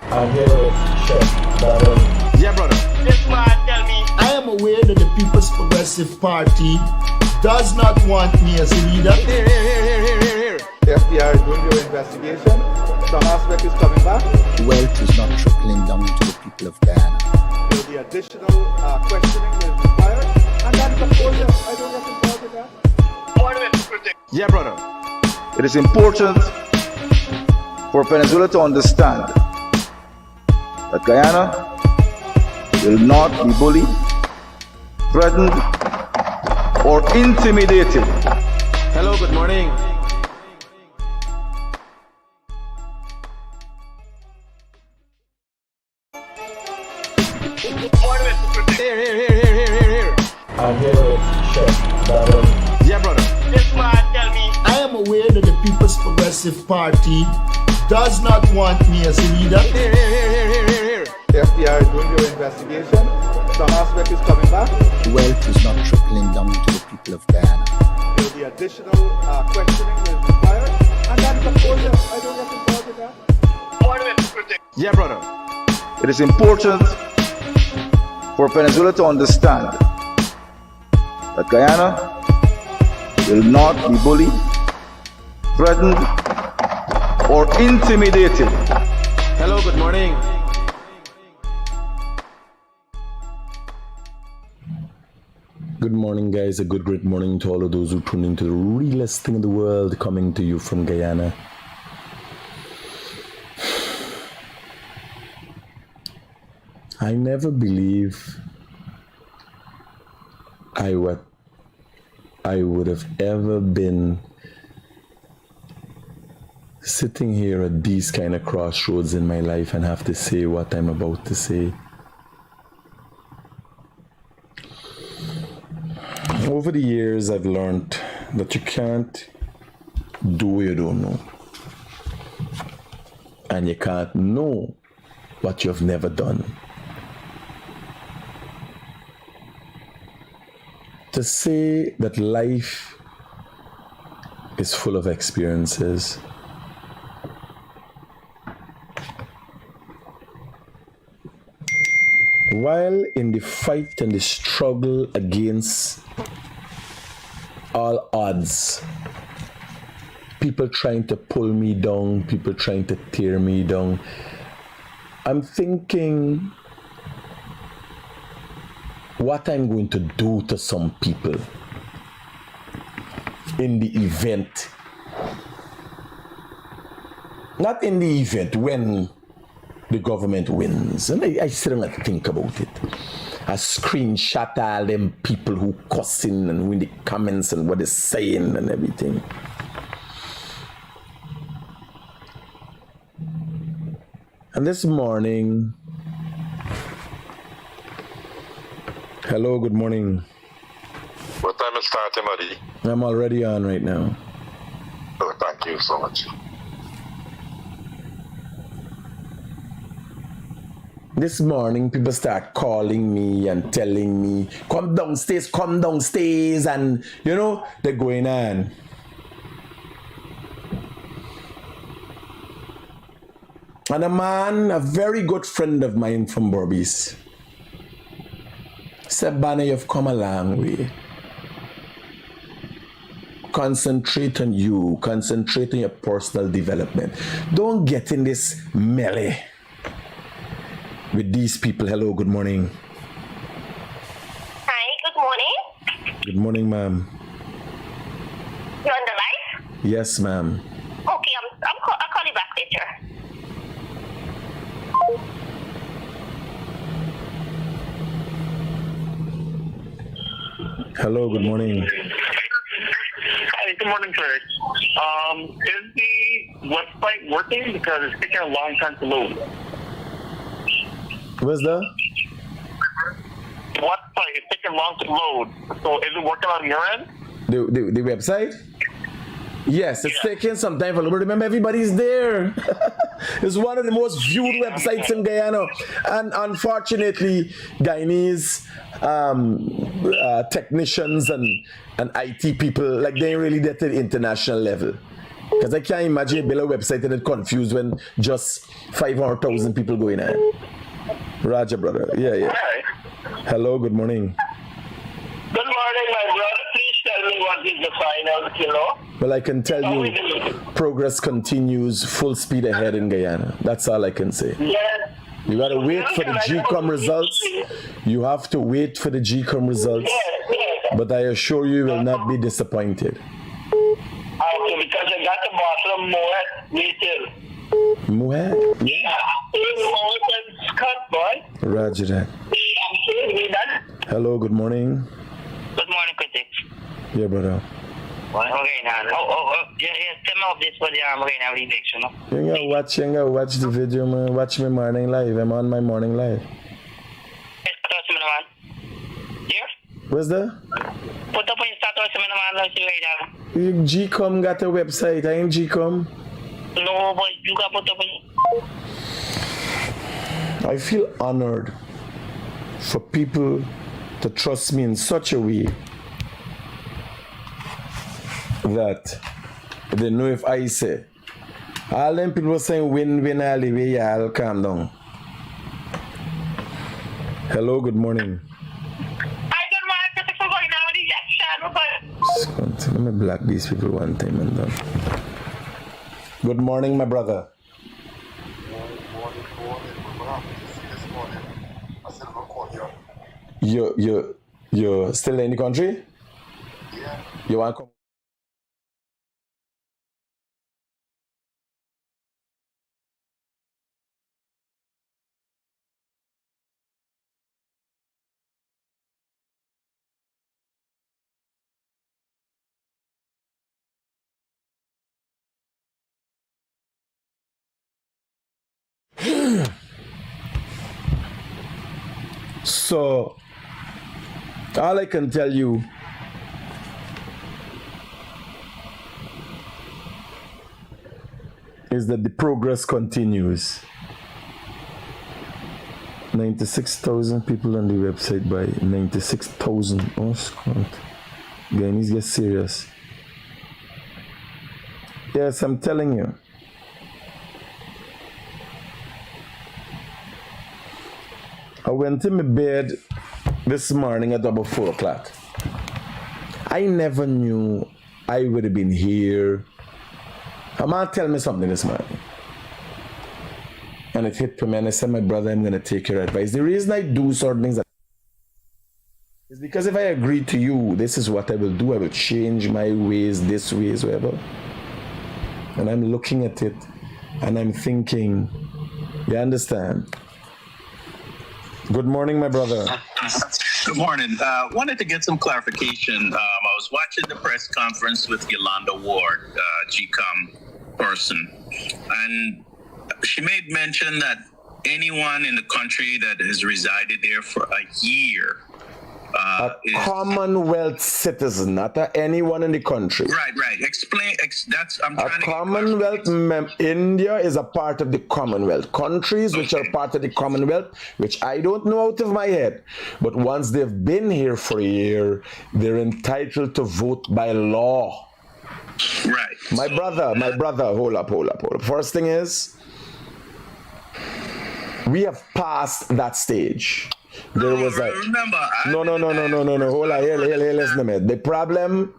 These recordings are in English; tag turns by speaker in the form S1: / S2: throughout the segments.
S1: I'm here with Chef Battle.
S2: Yeah, brother.
S3: This man tell me.
S4: I am aware that the People's Progressive Party does not want me as a leader.
S2: Here.
S5: The FBI is doing their investigation. Some aspect is coming back.
S6: Wealth is not trickling down to the people of Guyana.
S5: There will be additional questioning that is required. And that is, of course, I don't get involved with that.
S3: Order it, Critic.
S2: Yeah, brother.
S5: It is important for Venezuela to understand that Guyana will not be bullied, threatened, or intimidated.
S2: Hello, good morning.
S3: Order it, Critic.
S2: Here.
S1: I'm here with Chef Battle.
S2: Yeah, brother.
S3: This man tell me.
S4: I am aware that the People's Progressive Party does not want me as a leader.
S2: Here.
S5: The FBI is doing their investigation. Some aspect is coming back.
S6: Wealth is not trickling down to the people of Guyana.
S5: There will be additional questioning that is required. And that is, of course, I don't get involved with that.
S3: Order it, Critic.
S2: Yeah, brother.
S5: It is important for Venezuela to understand that Guyana will not be bullied, threatened, or intimidated.
S2: Hello, good morning.
S7: Good morning, guys. A great morning to all of those who tune into the realest thing in the world, coming to you from Guyana. I never believe I would have ever been sitting here at these kind of crossroads in my life and have to say what I'm about to say. Over the years, I've learned that you can't do what you don't know. And you can't know what you've never done. To say that life is full of experiences while in the fight and the struggle against all odds, people trying to pull me down, people trying to tear me down, I'm thinking what I'm going to do to some people in the event. Not in the event when the government wins. And I still not think about it. I screenshot all them people who cussing and in the comments and what they're saying and everything. And this morning, hello, good morning.
S8: What time is starting, buddy?
S7: I'm already on right now.
S8: Oh, thank you so much.
S7: This morning, people start calling me and telling me, come downstairs, and, you know, they're going on. And a man, a very good friend of mine from Berbice, said, Banner, you've come a long way. Concentrate on you, concentrate on your personal development. Don't get in this melee with these people. Hello, good morning.
S9: Hi, good morning.
S7: Good morning, ma'am.
S9: You're on the live?
S7: Yes, ma'am.
S9: Okay, I'll call you back later.
S7: Hello, good morning.
S3: Hi, good morning, Critic. Is the website working? Because it's taking a long time to load.
S7: Where's that?
S3: The website is taking long to load. So is it working on your end?
S7: The website? Yes, it's taking some time for but remember everybody's there. It's one of the most viewed websites in Guyana. And unfortunately, Guyanese technicians and IT people, like they ain't really get to the international level. Because I can't imagine you build a website and it confused when just 500,000 people go in there. Roger, brother. Yeah.
S3: Alright.
S7: Hello, good morning.
S3: Good morning, my brother. Please tell me what is the final,
S7: Well, I can tell you, progress continues full speed ahead in Guyana. That's all I can say.
S3: Yes.
S7: You gotta wait for the GCOM results. You have to wait for the GCOM results.
S3: Yes.
S7: But I assure you, you will not be disappointed.
S3: Okay, because I got the bottle of Moet retail.
S7: Moet?
S3: Yeah. Moet and Scott, boy.
S7: Roger that. Hello, good morning.
S9: Good morning, Critic.
S7: Yeah, brother.
S9: Okay, now. Yeah, tell me updates for the Guyana election, no?
S7: You gotta watch the video, man. Watch my morning live. I'm on my morning live.
S9: Status mo naman. Dear?
S7: What's that?
S9: Put up yung status mo naman lang si Guyana.
S7: GCOM got a website. I ain't GCOM.
S9: No, but you got put up yung...
S7: I feel honored for people to trust me in such a way that they know if I say, all them people saying win, all the way, I'll calm down. Hello, good morning.
S9: Hi, good morning, Critic, for going now with the election.
S7: Let me block these people one time and done. Good morning, my brother. You're still in the country?
S8: Yeah.
S7: You want to come? So, all I can tell you is that the progress continues. 96,000 people on the website by 96,000. Oh, Scott. Guyanese get serious. Yes, I'm telling you. I went to my bed this morning at about 4 o'clock. I never knew I would have been here. A man tell me something this morning. And it hit me and I said, my brother, I'm going to take your advice. The reason I do certain things is because if I agree to you, this is what I will do. I will change my ways, this ways, whatever. And I'm looking at it and I'm thinking, you understand? Good morning, my brother.
S10: Good morning. Wanted to get some clarification. I was watching the press conference with Yolanda Ward, GCOM person, and she made mention that anyone in the country that has resided there for a year
S7: is Commonwealth citizen, not anyone in the country.
S10: Right. Explain. That's I'm trying to.
S7: Commonwealth. India is a part of the Commonwealth. Countries which are part of the Commonwealth, which I don't know out of my head, but once they've been here for a year, they're entitled to vote by law.
S10: Right.
S7: My brother, hold up. First thing is, we have passed that stage. There was a no. Hold on, here, listen to me. The problem,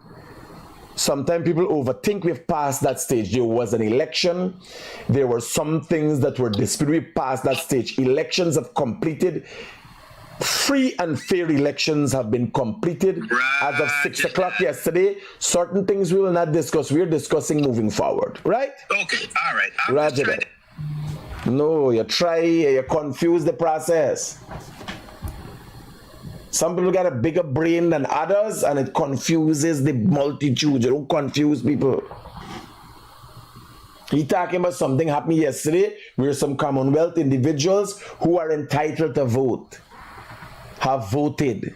S7: sometimes people overthink we've passed that stage. There was an election. There were some things that were disputed. We passed that stage. Elections have completed. Free and fair elections have been completed as of 6 o'clock yesterday. Certain things we will not discuss. We're discussing moving forward, right?
S10: Okay, all right.
S7: Roger. No, you confuse the process. Some people got a bigger brain than others, and it confuses the multitude. You don't confuse people. He talking about something happened yesterday where some Commonwealth individuals who are entitled to vote have voted.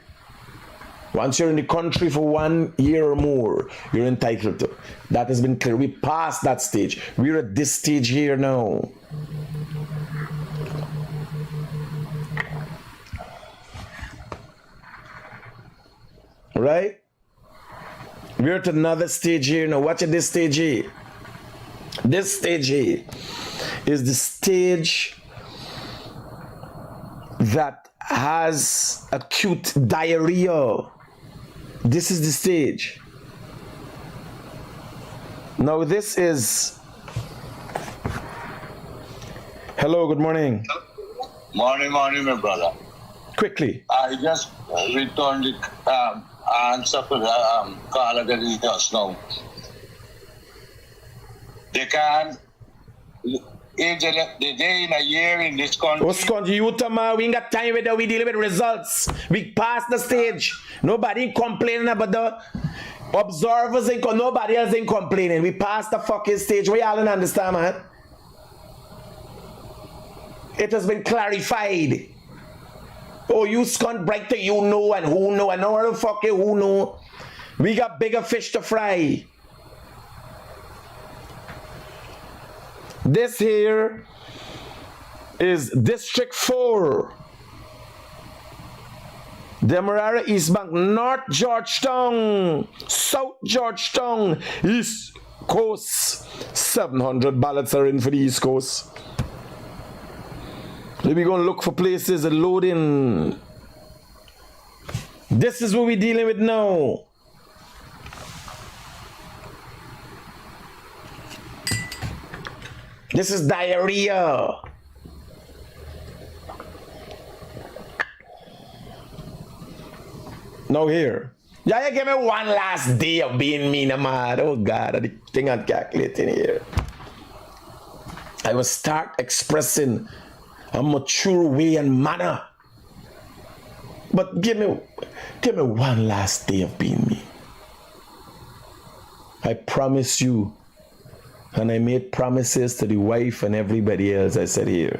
S7: Once you're in the country for 1 year or more, you're entitled to. That has been clear. We passed that stage. We're at this stage here now. Right? We're at another stage here now. Watch at this stage here. This stage here is the stage that has acute diarrhea. This is the stage. Now this is... Hello, good morning.
S8: Morning, my brother.
S7: Quickly.
S8: I just returned the answer to the caller that is just now. They can... The day in a year in this country.
S7: What's country? You tomorrow, we ain't got time with that. We dealing with results. We passed the stage. Nobody complaining about the observers. Nobody else ain't complaining. We passed the fucking stage. We all don't understand, man. It has been clarified. Oh, you scunt brighter, you know, and who know, and no one the fuck you who know. We got bigger fish to fry. This here is District 4. Demerara, East Bank, North Georgetown, South Georgetown, East Coast. 700 ballots are in for the East Coast. Let me go and look for places and load in. This is what we're dealing with now. This is diarrhea. Now here. Yeah, you give me one last day of being mean, man. Oh God, the thing I'm calculating here. I will start expressing a mature way and manner. But give me one last day of being me. I promise you. And I made promises to the wife and everybody else. I said here,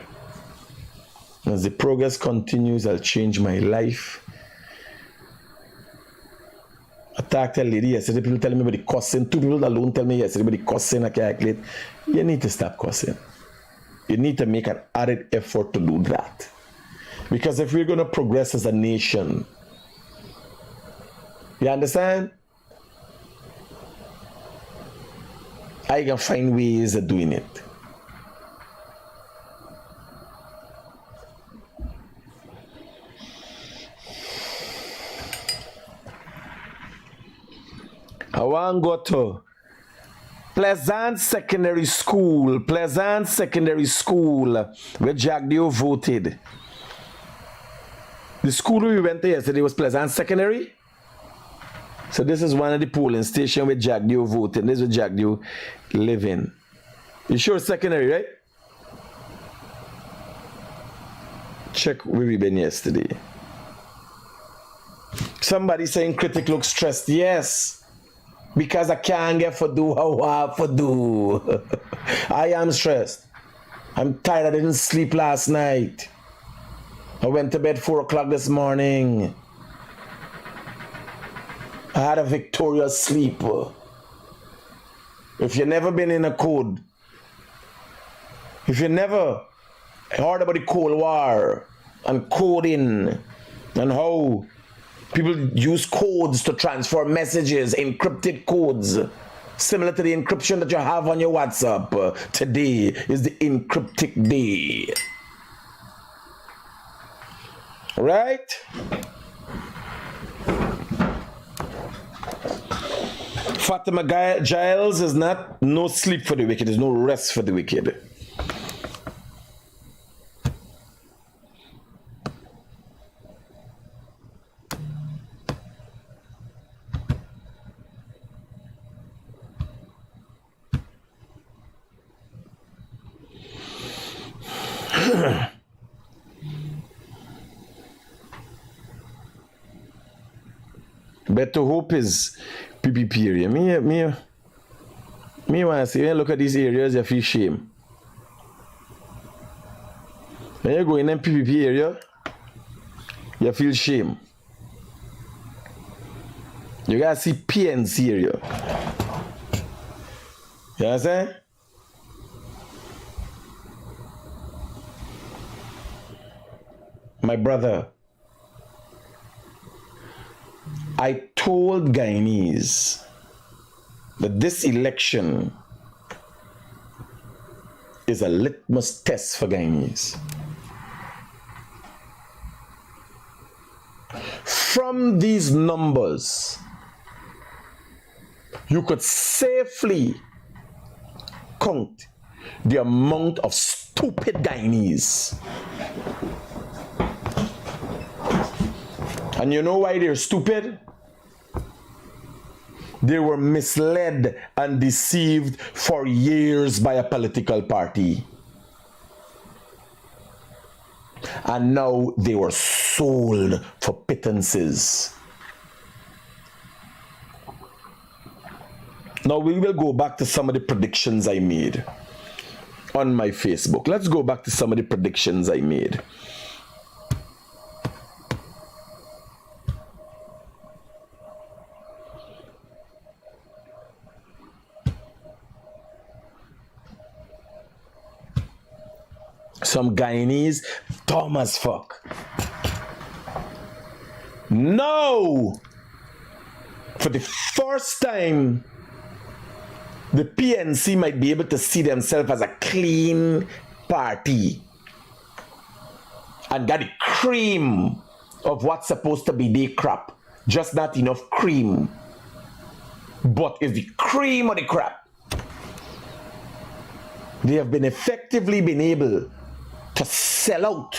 S7: as the progress continues, I'll change my life. I talked to a lady yesterday, people telling me about the cussing. 2 people alone tell me yesterday about the cussing. I calculate. You need to stop cussing. You need to make an added effort to do that. Because if we're going to progress as a nation, you understand? I can find ways of doing it. I want to go to Pleasant Secondary School, where Jack Dio voted. The school we went to yesterday was Pleasant Secondary. So this is one of the polling stations where Jack Dio voted. This is where Jack Dio live in. You sure secondary, right? Check where we been yesterday. Somebody saying Critic looks stressed. Yes. Because I can't get for do how I have for do. I am stressed. I'm tired. I didn't sleep last night. I went to bed 4 o'clock this morning. I had a victorious sleep. If you've never been in a code, if you never heard about the Cold War and coding and how people use codes to transfer messages, encrypted codes, similar to the encryption that you have on your WhatsApp, today is the encryptic day. Right? Fatima Giles is not no sleep for the wicked, there's no rest for the wicked. Better hope is PPP area. Me want to say, when you look at these areas, you feel shame. When you go in a PPP area, you feel shame. You gotta see PNC area. You understand? My brother, I told Guyanese that this election is a litmus test for Guyanese. From these numbers, you could safely count the amount of stupid Guyanese. And you know why they're stupid? They were misled and deceived for years by a political party. And now they were sold for pittances. Now we will go back to some of the predictions I made on my Facebook. Let's go back to some of the predictions I made. Some Guyanese dumb as fuck. No! For the first time, the PNC might be able to see themselves as a clean party and got the cream of what's supposed to be their crap. Just not enough cream. But it's the cream of the crap. They have been effectively been able to sell out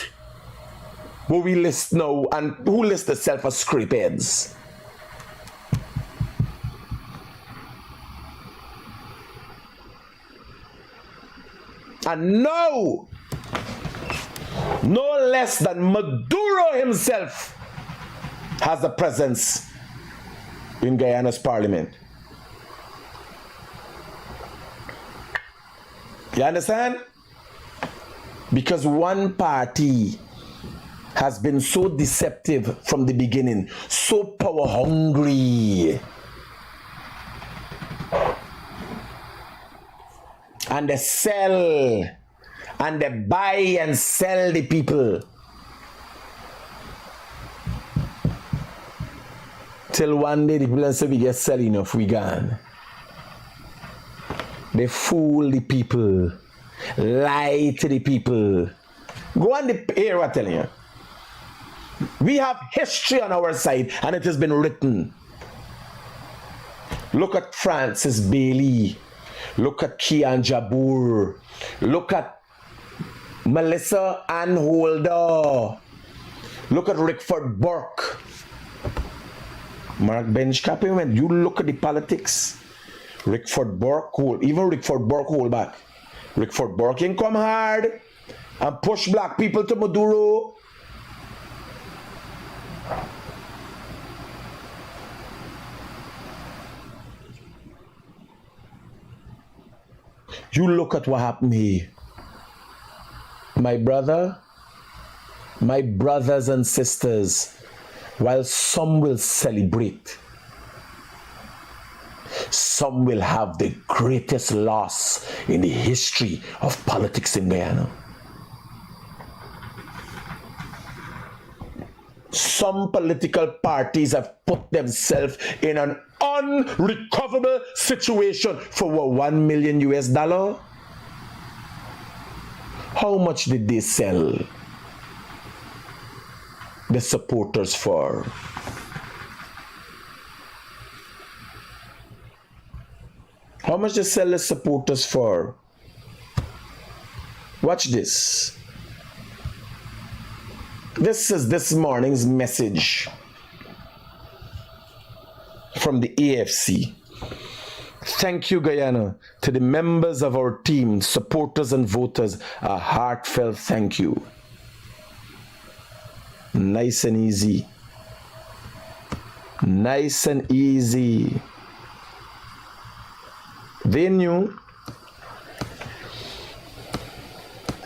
S7: what we list now, and who lists themselves as scrapeheads. And now, no less than Maduro himself has a presence in Guyana's parliament. You understand? Because one party has been so deceptive from the beginning, so power hungry, and they sell and they buy and sell the people till one day the people say we get sell enough, we gone. They fool the people, lie to the people. Go on the air, I'm telling you. We have history on our side and it has been written. Look at Francis Bailey. Look at Kian Jabur. Look at Melissa Ann Holder. Look at Rickford Burke. Mark Benchcap, when you look at the politics, Rickford Burke, even Rickford Burke hold back. Rickford Burke can come hard and push black people to Maduro. You look at what happened here. My brother, my brothers and sisters, while some will celebrate, some will have the greatest loss in the history of politics in Guyana. Some political parties have put themselves in an unrecoverable situation for what, $1 million US? How much did they sell the supporters for? How much they sell the supporters for? Watch this. This is this morning's message from the AFC. Thank you, Guyana. To the members of our team, supporters and voters, a heartfelt thank you. Nice and easy. Nice and easy. They knew.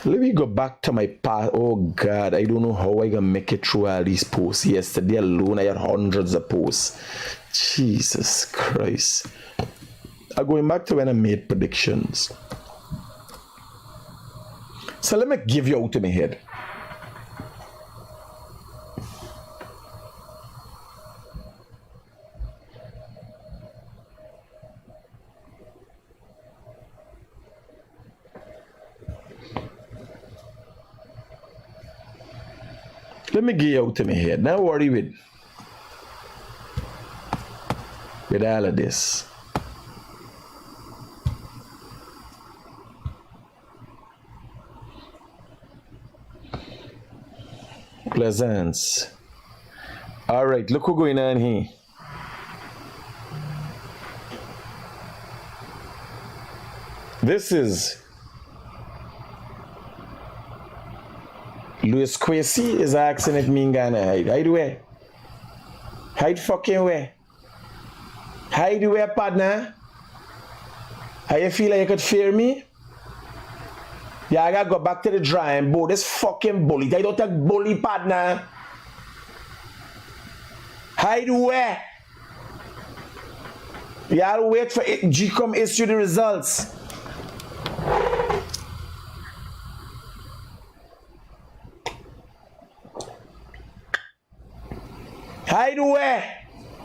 S7: Let me go back to my past. Oh God, I don't know how I can make it through all these posts. Yesterday alone, I had hundreds of posts. Jesus Christ. I'm going back to when I made predictions. So let me give you out of my head. Let me get out to my head. Don't worry with all of this. Pleasance. All right, look what's going on here. This is Louis Kwesi is asking if me gonna hide. Hide where? Hide fucking where? Hide where, partner? How you feel like you could fear me? Yeah, I gotta go back to the drawing board. This fucking bully. I don't take bully, partner. Hide where? Yeah, I'll wait for it. G-Com issue the results. Hide where?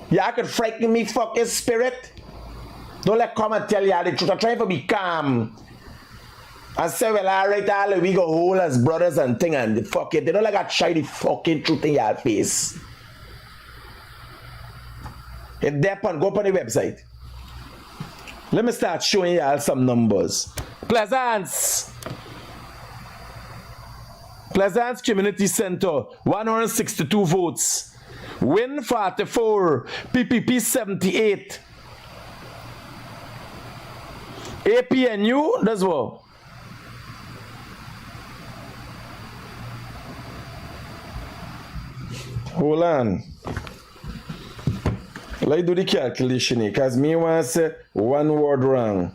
S7: Yeah, I could frighten me fucking spirit. Don't let come and tell you the truth. I'm trying to be calm. And say, well, alright, all we go whole as brothers and thing and fuck it. They don't like I try the fucking truth in your face. If they're go up on the website. Let me start showing y'all some numbers. Pleasance Community Center, 162 votes. Win 44, PPP 78. APNU, that's what. Hold on. Let's do the calculation here, because me want to say one word wrong.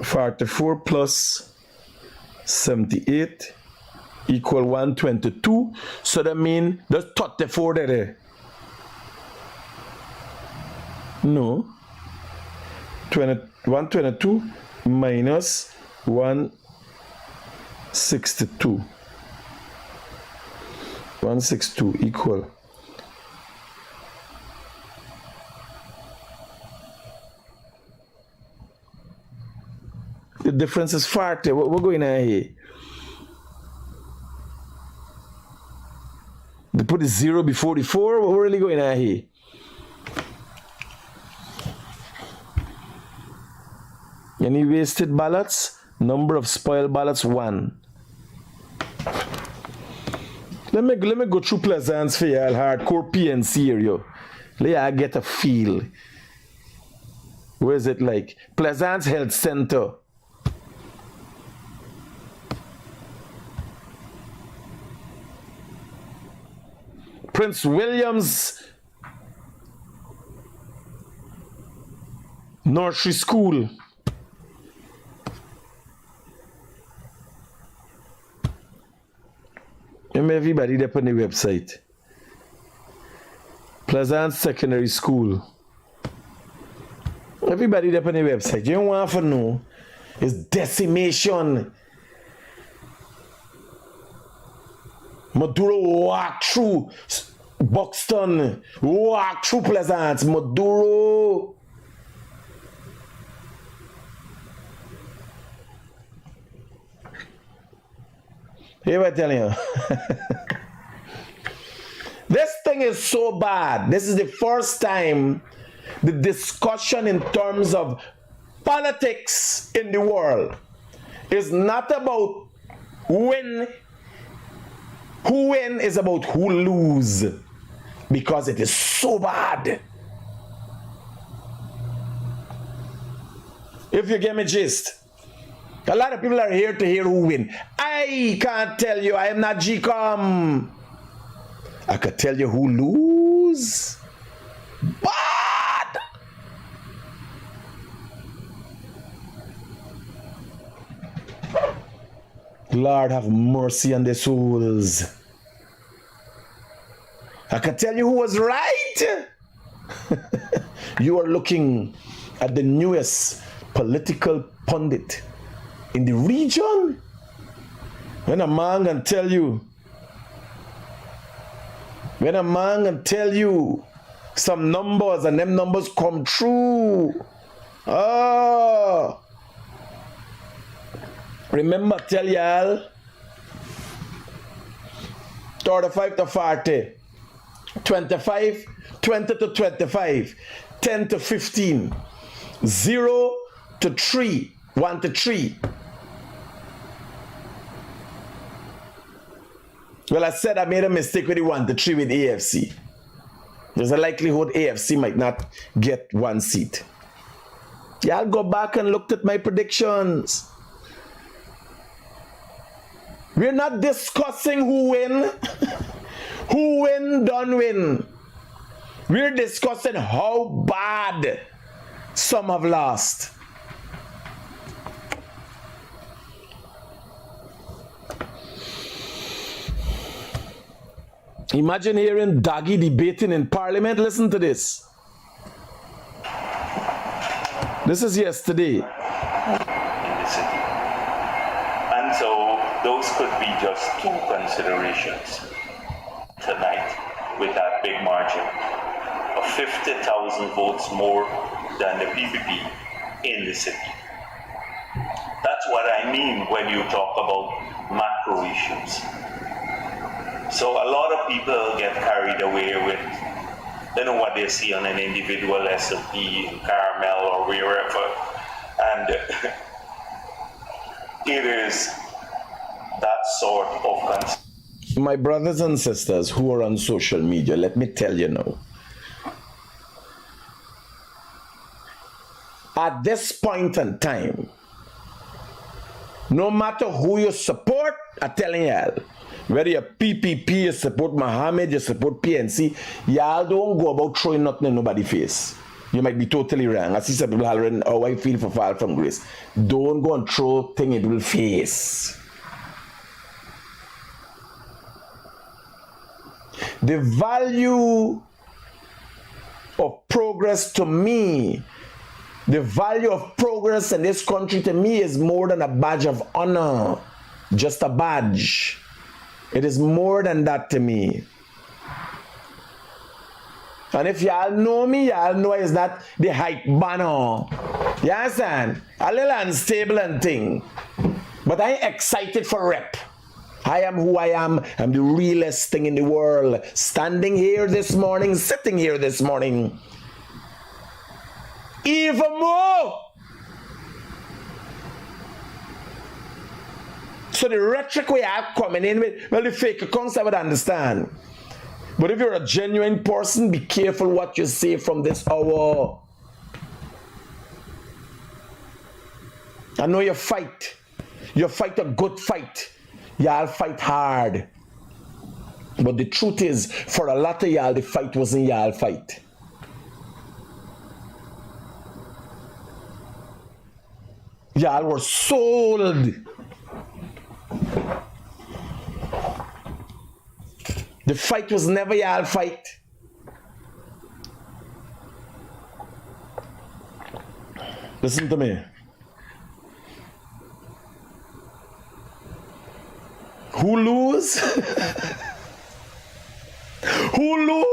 S7: 44 plus 78 equal 122. So that means there's 34 there. No. 122 minus 162. 162 equal. The difference is 40. What we're going on here? They put a 0 before the 4. What we're really going on here? Any wasted ballots? Number of spoiled ballots 1. Let me go through Pleasance for y'all hardcore PNC here, yo. Let y'all get a feel. Where is it like? Pleasance Health Center. Prince William's Nursery School. Everybody there on the website. Pleasance Secondary School. Everybody there on the website. You don't want to know is decimation. Maduro walk through Buxton, walk through Pleasance, Maduro. Here I tell you. This thing is so bad. This is the first time the discussion in terms of politics in the world is not about who win is about who lose, because it is so bad. If you get me gist. A lot of people are here to hear who win. I can't tell you. I am not G-Com. I could tell you who lose. Bad. Lord have mercy on the souls. I can tell you who was right. You are looking at the newest political pundit in the region. When a man can tell you, some numbers and them numbers come true. Oh, Remember, tell y'all 35 to 40, 25, 20 to 25, 10 to 15, 0 to 3, 1 to 3. Well, I said I made a mistake with the 1 to 3 with AFC. There's a likelihood AFC might not get 1 seat. Y'all go back and looked at my predictions. We're not discussing who win. Who win, don't win. We're discussing how bad some have lost. Imagine hearing Daggy debating in Parliament. Listen to this. This is yesterday.
S11: In the city. And so those could be just 2 considerations tonight with that big margin of 50,000 votes more than the PPP in the city. That's what I mean when you talk about macro issues. So a lot of people get carried away with, you know, what they see on an individual SLP in Carmel or wherever, and it is that sort of concern.
S7: My brothers and sisters who are on social media, let me tell you now. At this point in time, no matter who you support, I'm telling y'all, whether you're PPP, you support Mohammed, you support PNC, y'all don't go about throwing nothing in nobody's face. You might be totally wrong. I see some people hollering, oh, I feel for fall from grace. Don't go and throw things in people's face. The value of progress to me, the value of progress in this country to me is more than a badge of honor, just a badge. It is more than that to me. And if y'all know me, y'all know it's not the hype banner. You understand? A little unstable and thing. But I'm excited for rep. I am who I am. I'm the realest thing in the world. Standing here this morning, sitting here this morning. Even more. So the rhetoric we have coming in with, well, the fake accounts I would understand. But if you're a genuine person, be careful what you say from this hour. I know you fight. You fight a good fight. Y'all fight hard. But the truth is, for a lot of y'all, the fight wasn't y'all fight. Y'all were sold. The fight was never y'all fight. Listen to me. Who lose? Who lose?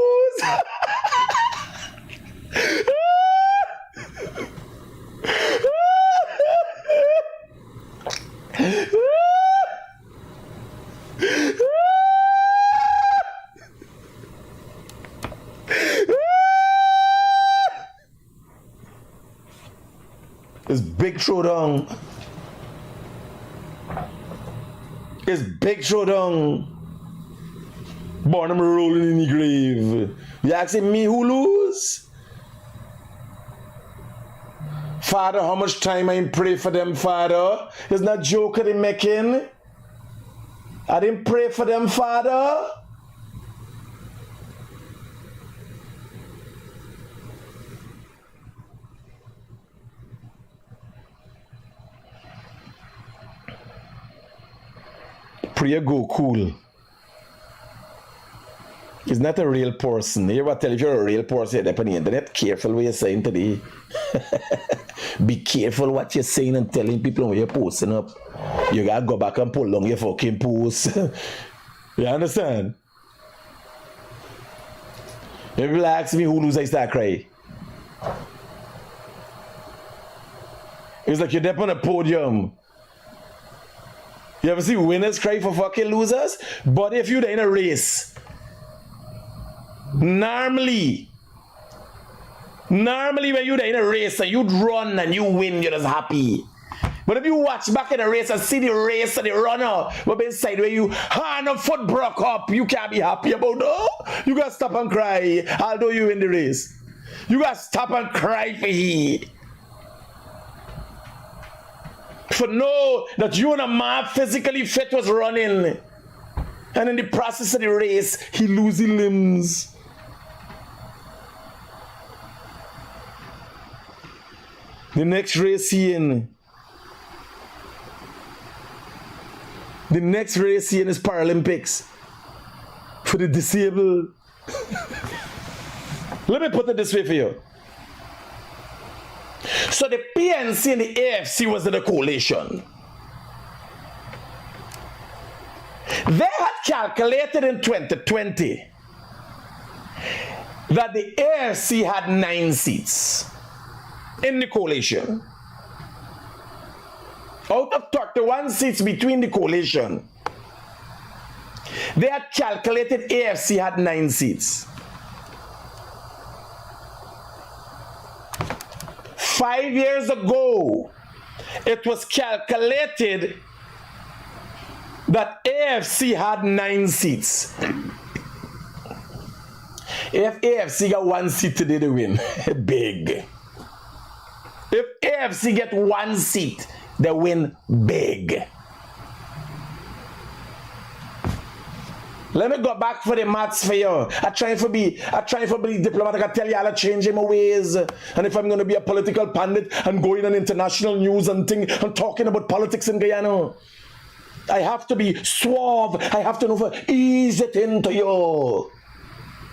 S7: It's big showdown. It's big showdown. Born and rolling in the grave. You asking me who lose? Father, how much time I pray for them, Father? It's not joke they making. I didn't pray for them, Father. Prayer go cool. He's not a real person. You ever tell if you're a real person on the internet, careful what you're saying today. Be careful what you're saying and telling people when you're posting up. You gotta go back and pull down your fucking post. You understand? If people ask me who lose, I start crying. It's like you're up on a podium You ever see winners cry for fucking losers? But if you're in a race, normally when you're in a race and you'd run and you win, you're just happy. But if you watch back in a race and see the race and the runner but inside where you hand a foot broke up, you can't be happy about no. You gotta stop and cry, although you in the race. You gotta stop and cry for he. For know that you and a man physically fit was running. And in the process of the race, he loses limbs. The next race he in. The next race he in is Paralympics. For the disabled. Let me put it this way for you. So the PNC and the AFC was in a coalition. They had calculated in 2020 that the AFC had 9 seats in the coalition. Out of 31 seats between the coalition, they had calculated AFC had 9 seats. 5 years ago, it was calculated that AFC had 9 seats. If AFC got 1 seat today, they win. Big. If AFC get 1 seat, they win big. Let me go back for the maths for you. I try for be diplomatic. I tell you I'll change my ways. And if I'm going to be a political pundit and go in on international news and thing and talking about politics in Guyana, I have to be suave. I have to know for ease it into you.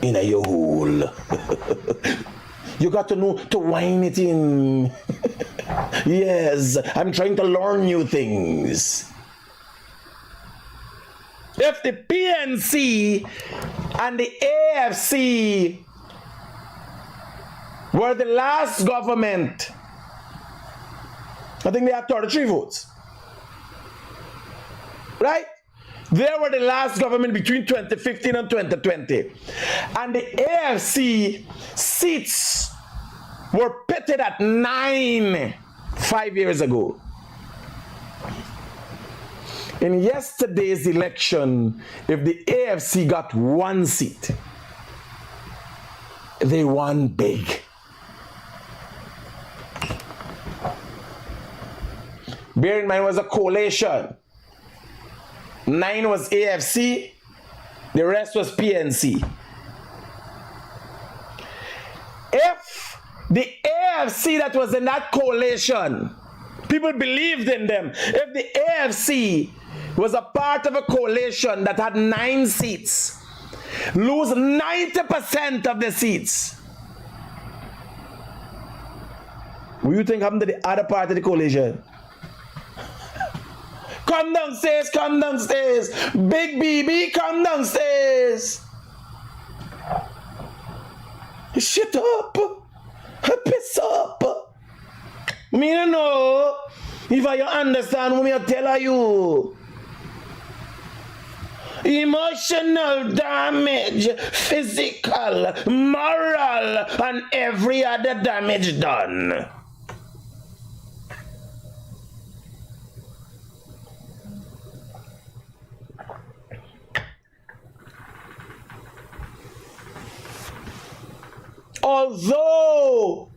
S7: In a your hole. You got to know to wind it in. Yes, I'm trying to learn new things. If the PNC and the AFC were the last government, I think they had 33 votes. Right? They were the last government between 2015 and 2020. And the AFC seats were pitted at 9 5 years ago. In yesterday's election, if the AFC got 1 seat, they won big. Bear in mind, it was a coalition. 9 was AFC, the rest was PNC. If the AFC that was in that coalition, people believed in them. If the AFC was a part of a coalition that had 9 seats, lose 90% of the seats, what do you think happened to the other part of the coalition? Come downstairs, come downstairs. Big BB, come downstairs. Shut up. Piss up. Me don't know if I understand what I tell you. Emotional damage, physical, moral, and every other damage done. Although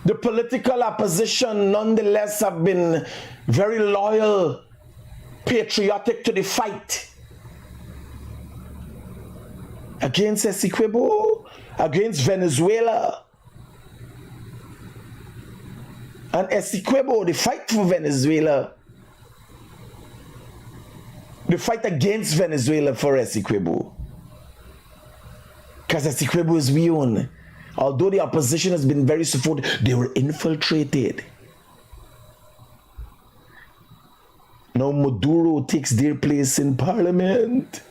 S7: the political opposition nonetheless have been very loyal, patriotic to the fight against Essequibo, against Venezuela. And Essequibo, the fight for Venezuela, the fight against Venezuela for Essequibo. Because Essequibo is we own. Although the opposition has been very supportive, they were infiltrated. Now Maduro takes their place in parliament.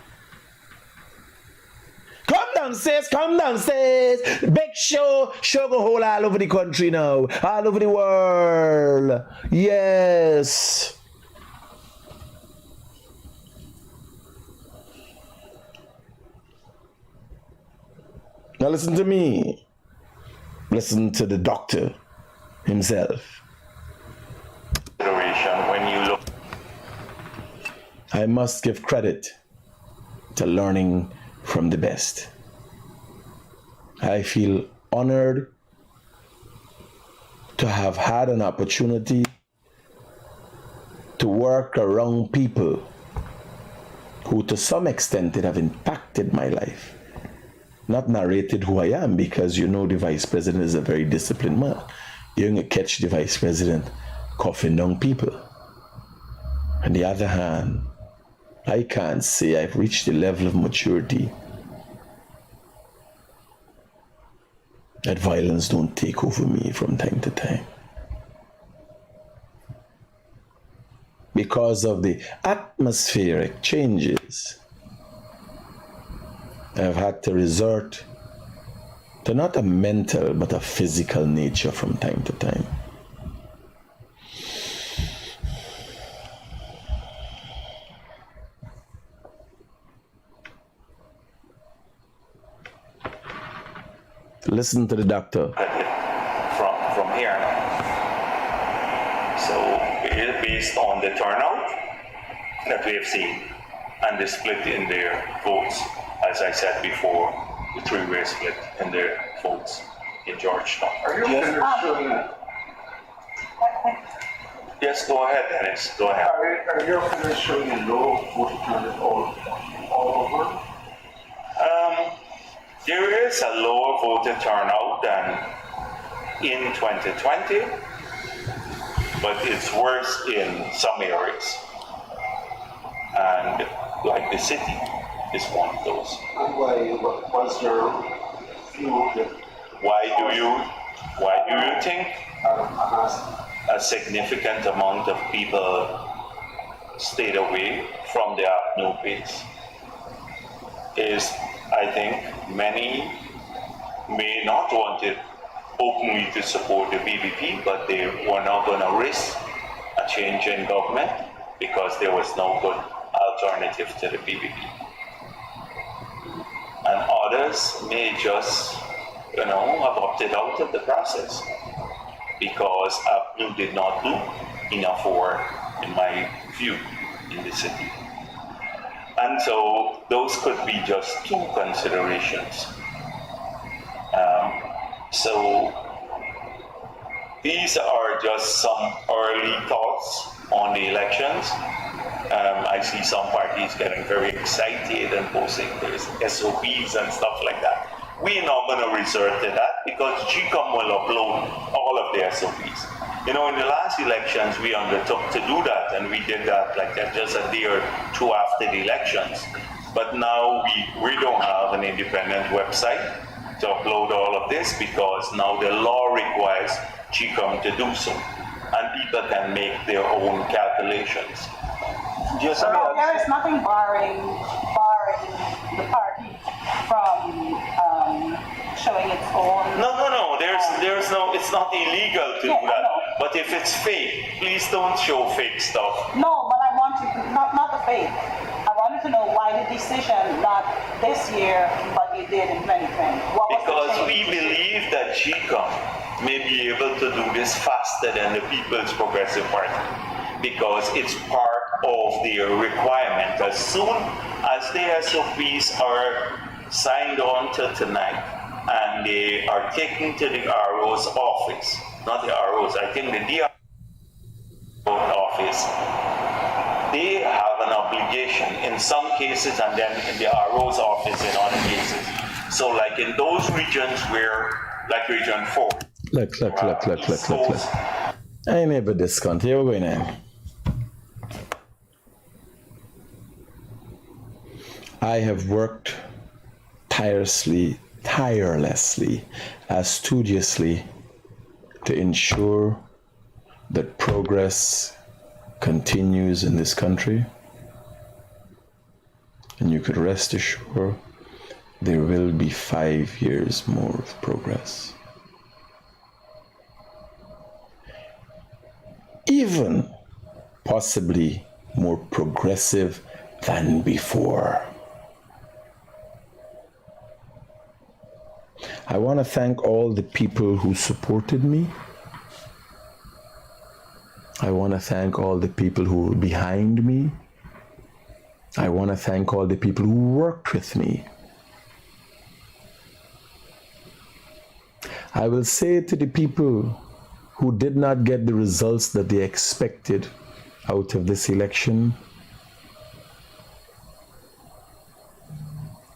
S7: Come downstairs, come downstairs. Big show go hold all over the country now. All over the world. Yes. Now listen to me. Listen to the doctor himself.
S11: When you look,
S7: I must give credit to learning from the best. I feel honored to have had an opportunity to work around people who to some extent it have impacted my life. Not narrated who I am, because you know the vice president is a very disciplined man. You're going to catch the vice president coughing down people. On the other hand, I can't say I've reached the level of maturity that violence don't take over me from time to time. Because of the atmospheric changes, I've had to resort to not a mental but a physical nature from time to time. Listen to the doctor.
S11: from here. So based on the turnout that we have seen and the split in their votes, as I said before, the three-way split in their votes in Georgetown.
S5: Are you finished showing?
S11: Yes, go ahead, Dennis. Go ahead.
S5: Are you finished showing a low voter turnout all over?
S11: There is a lower voter turnout than in 2020, but it's worse in some areas. And like the city is one of those.
S5: And what's your view that
S11: Why do you think a significant amount of people stayed away from the APNU base? Is, I think, many may not want it openly to support the BBP, but they were not going to risk a change in government because there was no good alternative to the BBP. And others may just, have opted out of the process because APNU did not do enough work, in my view, in the city. And so those could be just two considerations. So these are just some early thoughts on the elections. I see some parties getting very excited and posting their SOPs and stuff like that. We're not going to resort to that because GCOM will upload all of their SOPs. In the last elections, we undertook to do that, and we did that like just a day or two after the elections. But now we don't have an independent website to upload all of this because now the law requires GCOM to do so, and people can make their own calculations.
S12: There is nothing barring the party from showing its own.
S11: No. There's no. It's not illegal to do that. But if it's fake, please don't show fake stuff.
S12: No, but I want to not the fake. I wanted to know why the decision not this year, but you did in 2020.
S11: Because we believe that GCOM may be able to do this faster than the People's Progressive Party, because it's part of their requirement. As soon as the SOPs are signed on to tonight and they are taken to the RO's office, not the RO's, I think the DRO office, they have an obligation in some cases and then in the RO's office in other cases. So like in those regions where, like region 4.
S7: Look. I never discount. Here we're going on. I have worked tirelessly, studiously to ensure that progress continues in this country. And you could rest assured there will be 5 years more of progress. Even possibly more progressive than before. I want to thank all the people who supported me. I want to thank all the people who were behind me. I want to thank all the people who worked with me. I will say to the people who did not get the results that they expected out of this election,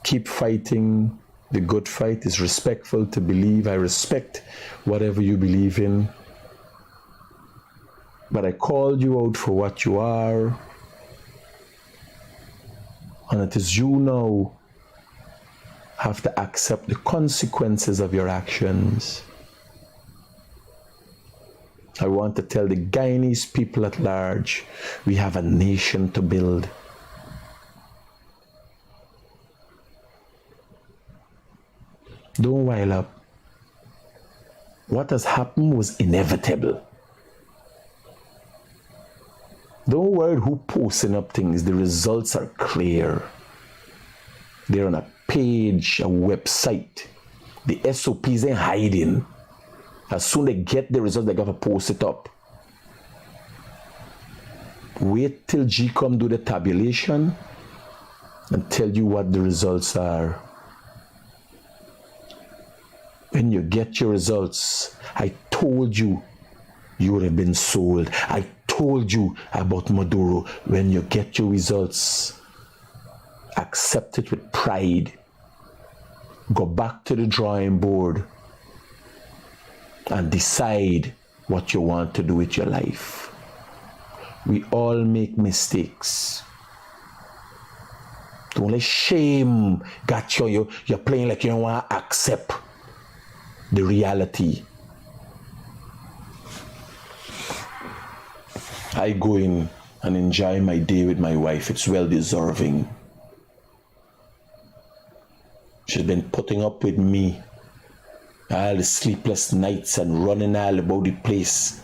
S7: keep fighting the good fight. It's respectful to believe. I respect whatever you believe in. But I called you out for what you are. And it is you now have to accept the consequences of your actions. I want to tell the Guyanese people at large, we have a nation to build. Don't while up. What has happened was inevitable. Don't worry who posting up things. The results are clear. They're on a page, a website. The SOPs ain't hiding. As soon as they get the results, they got to post it up. Wait till GCOM do the tabulation and tell you what the results are. When you get your results, I told you you would have been sold. I told you about Maduro. When you get your results, accept it with pride. Go back to the drawing board and decide what you want to do with your life. We all make mistakes. Don't let shame got you. You're playing like you don't want to accept the reality. I go in and enjoy my day with my wife. It's well deserving. She's been putting up with me all the sleepless nights and running all about the place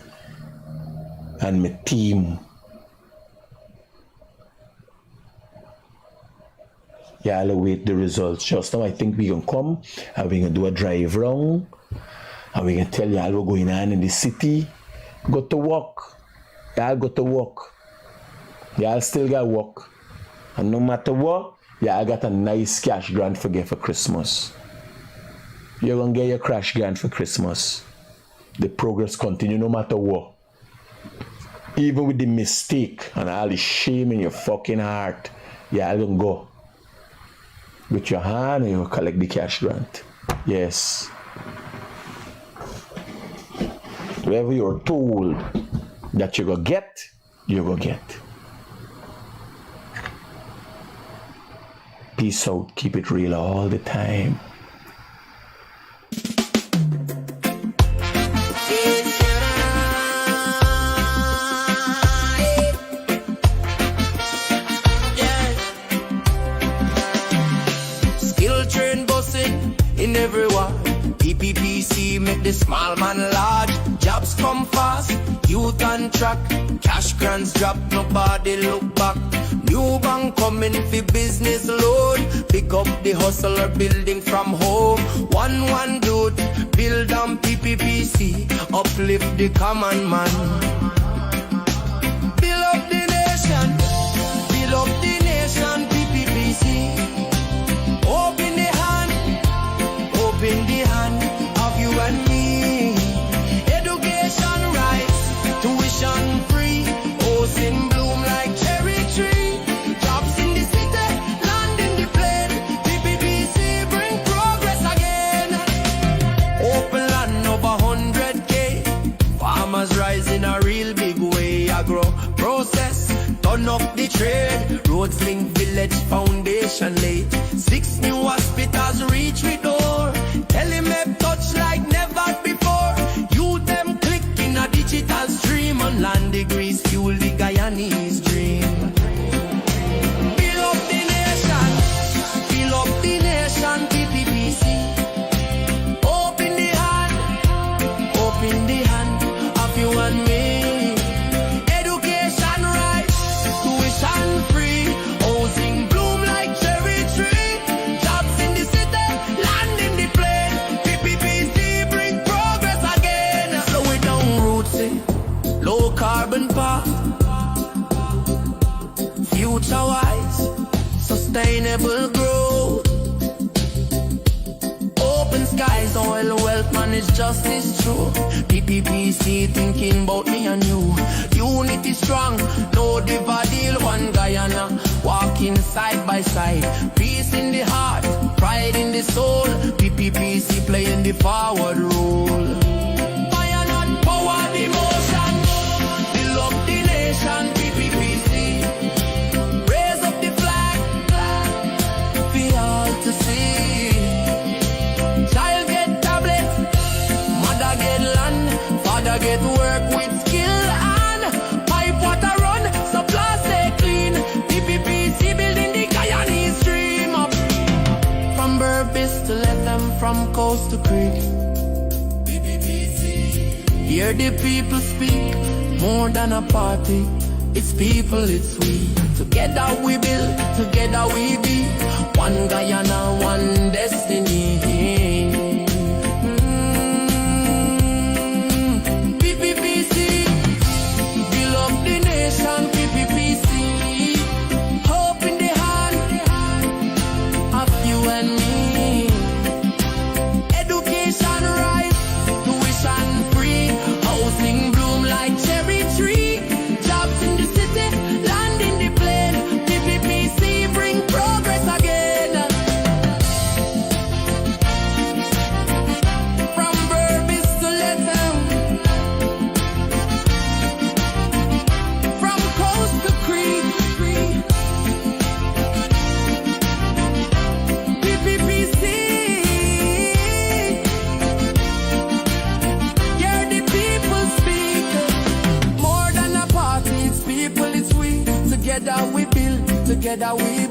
S7: and my team. Yeah, I'll await the results. Just now I think we can come and we can do a drive round and we can tell you all what's going on in the city. Go to work. Y'all got to work. Y'all still got work. And no matter what, y'all got a nice cash grant for get for Christmas. You're going to get your cash grant for Christmas. The progress continue no matter what. Even with the mistake and all the shame in your fucking heart, y'all going to go. With your hand and you'll collect the cash grant. Yes. Whatever you're told that you're going to get, you're going to get. Peace out. Keep it real all the time.
S13: Skill train busting in everyone. PPPC make the small man large. Jobs come fast, youth on track. Cash grants drop, nobody look back. New bank coming for business loan. Pick up the hustler building from home. One dude, build on PPPC. Uplift the common man. Build up the nation. Build up the nation, PPPC. Open the hand. Open the hand of you and me. Education rights, tuition free. Ocean bloom like cherry tree. Jobs in the city, land in the plain. PPPC bring progress again. Open land over 100K. Farmers rise in a real big way. Agro process, turn up the trade. Roads link village, foundation laid. 6 new hospitals reach we door. Telemap touch like never before. You them click in a digital stream. On land degrees fuel the Guyanese dream. Build up the nation. Build up the nation, PPPC. Open the hand. Open the hand of you and me. Education rights. Tuition free. Housing bloom like cherry tree. Jobs in the city. Land in the plain. carbon path. Future-wise, sustainable growth. Open skies, oil wealth, man, it's justice true. PPPC thinking about me and you. Unity strong, no divided, one Guyana. Walking side by side, peace in the heart, pride in the soul. PPPC playing the forward role. Fire not power, devotion. Build up the nation, PPPC. Raise up the flag, for all to see. Child get tablet, mother get land, father get work with skill and pipe water run, supply stay clean. PPPC building the Guyanese dream up. From Burbis to Lethem, from coast to creek. Hear the people speak, more than a party. It's people, it's we. Together we build, together we be. One Guyana, one destiny. PPPC, build up the nation. PPPC, hope in the hand of you and me. Education right, tuition free, housing bloom like cherry tree. Jobs in the city, land in the plain. PPPC bring progress again. From Burbis to Lethem, from coast to creek. PPPC, hear the people speak. More than a party, it's people, it's we. Together we build, together we